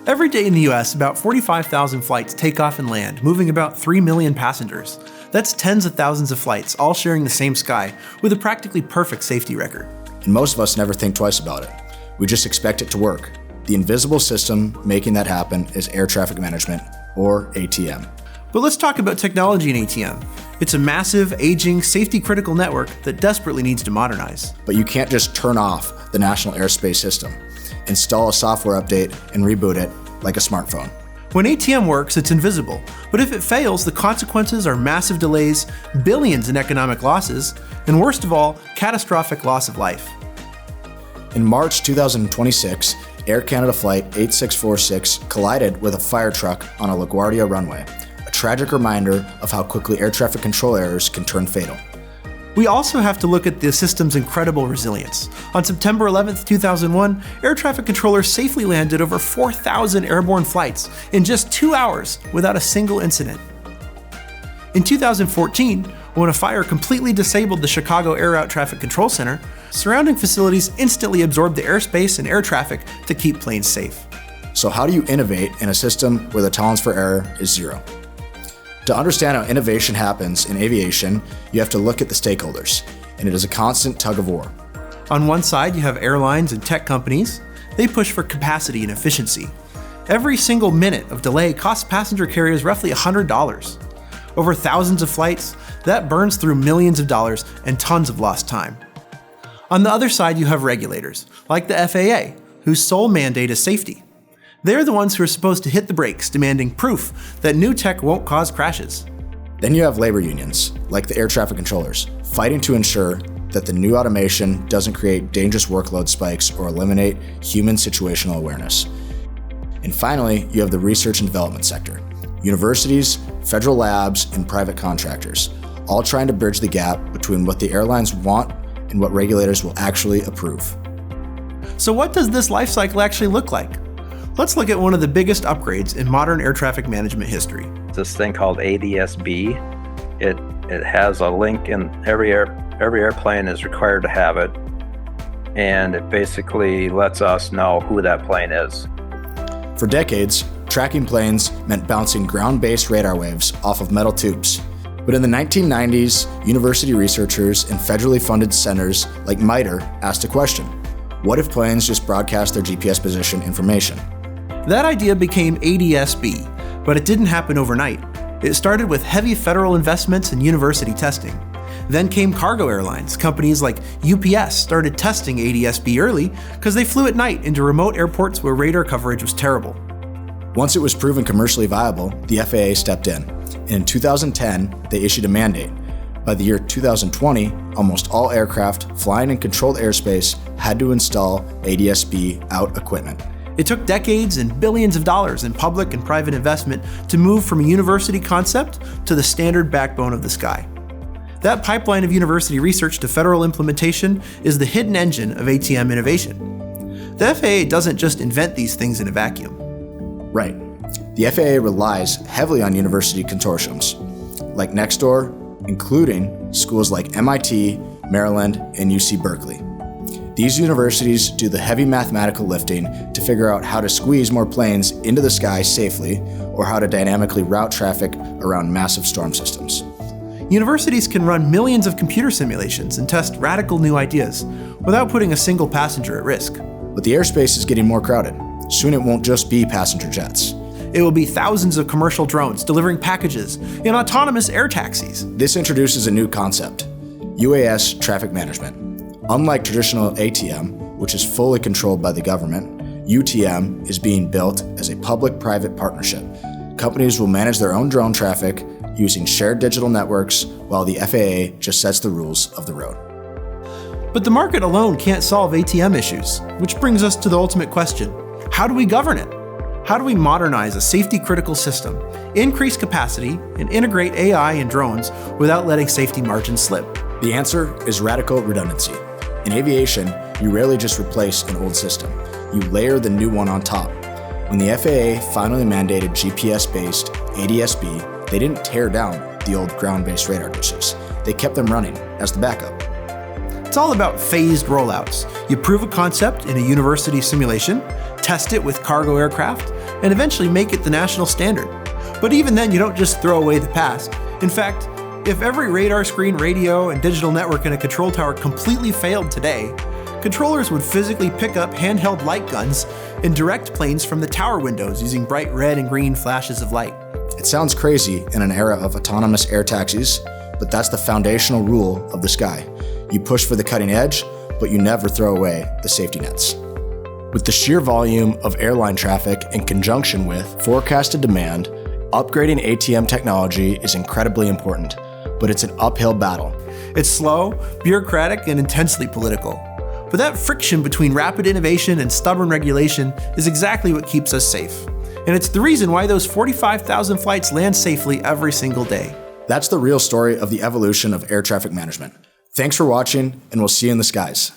Every day in the US, about 45,000 flights take off and land, moving about 3 million passengers. That's tens of thousands of flights, all sharing the same sky, with a practically perfect safety record. And most of us never think twice about it. We just expect it to work. The invisible system making that happen is air traffic management, or ATM. But let's talk about technology in ATM. It's a massive, aging, safety-critical network that desperately needs to modernize. But you can't just turn off the national airspace system, install a software update, and reboot it like a smartphone. When ATM works, it's invisible, but if it fails, the consequences are massive delays, billions in economic losses, and worst of all, catastrophic loss of life. In March 2026, Air Canada Flight 8646 collided with a fire truck on a LaGuardia runway, a tragic reminder of how quickly air traffic control errors can turn fatal. We also have to look at the system's incredible resilience. On September 11, 2001, air traffic controllers safely landed over 4,000 airborne flights in just 2 hours without a single incident. In 2014, when a fire completely disabled the Chicago Air Route Traffic Control Center, surrounding facilities instantly absorbed the airspace and air traffic to keep planes safe. So how do you innovate in a system where the tolerance for error is zero? To understand how innovation happens in aviation, you have to look at the stakeholders, and it is a constant tug of war. On one side, you have airlines and tech companies. They push for capacity and efficiency. Every single minute of delay costs passenger carriers roughly $100. Over thousands of flights, that burns through millions of dollars and tons of lost time. On the other side, you have regulators, like the FAA, whose sole mandate is safety. They're the ones who are supposed to hit the brakes, demanding proof that new tech won't cause crashes. Then you have labor unions, like the air traffic controllers, fighting to ensure that the new automation doesn't create dangerous workload spikes or eliminate human situational awareness. And finally, you have the research and development sector, universities, federal labs, and private contractors, all trying to bridge the gap between what the airlines want and what regulators will actually approve. So what does this life cycle actually look like? Let's look at one of the biggest upgrades in modern air traffic management history. This thing called ADS-B. It has a link in every airplane is required to have it, and it basically lets us know who that plane is. For decades, tracking planes meant bouncing ground-based radar waves off of metal tubes. But in the 1990s, university researchers and federally funded centers like MITRE asked a question: what if planes just broadcast their GPS position information? That idea became ADS-B, but it didn't happen overnight. It started with heavy federal investments and university testing. Then came cargo airlines. Companies like UPS started testing ADS-B early because they flew at night into remote airports where radar coverage was terrible. Once it was proven commercially viable, the FAA stepped in. And in 2010, they issued a mandate. By the year 2020, almost all aircraft flying in controlled airspace had to install ADS-B out equipment. It took decades and billions of dollars in public and private investment to move from a university concept to the standard backbone of the sky. That pipeline of university research to federal implementation is the hidden engine of ATM innovation. The FAA doesn't just invent these things in a vacuum. Right. The FAA relies heavily on university consortiums, like Nextdoor, including schools like MIT, Maryland, and UC Berkeley. These universities do the heavy mathematical lifting to figure out how to squeeze more planes into the sky safely, or how to dynamically route traffic around massive storm systems. Universities can run millions of computer simulations and test radical new ideas without putting a single passenger at risk. But the airspace is getting more crowded. Soon it won't just be passenger jets. It will be thousands of commercial drones delivering packages in autonomous air taxis. This introduces a new concept: UAS traffic management. Unlike traditional ATM, which is fully controlled by the government, UTM is being built as a public-private partnership. Companies will manage their own drone traffic using shared digital networks, while the FAA just sets the rules of the road. But the market alone can't solve ATM issues, which brings us to the ultimate question: how do we govern it? How do we modernize a safety-critical system, increase capacity, and integrate AI and drones without letting safety margins slip? The answer is radical redundancy. In aviation, you rarely just replace an old system. You layer the new one on top. When the FAA finally mandated GPS-based ADS-B, they didn't tear down the old ground-based radar dishes. They kept them running as the backup. It's all about phased rollouts. You prove a concept in a university simulation, test it with cargo aircraft, and eventually make it the national standard. But even then, you don't just throw away the past. In fact, if every radar screen, radio, and digital network in a control tower completely failed today, controllers would physically pick up handheld light guns and direct planes from the tower windows using bright red and green flashes of light. It sounds crazy in an era of autonomous air taxis, but that's the foundational rule of the sky. You push for the cutting edge, but you never throw away the safety nets. With the sheer volume of airline traffic in conjunction with forecasted demand, upgrading ATM technology is incredibly important, but it's an uphill battle. It's slow, bureaucratic, and intensely political. But that friction between rapid innovation and stubborn regulation is exactly what keeps us safe. And it's the reason why those 45,000 flights land safely every single day. That's the real story of the evolution of air traffic management. Thanks for watching, and we'll see you in the skies.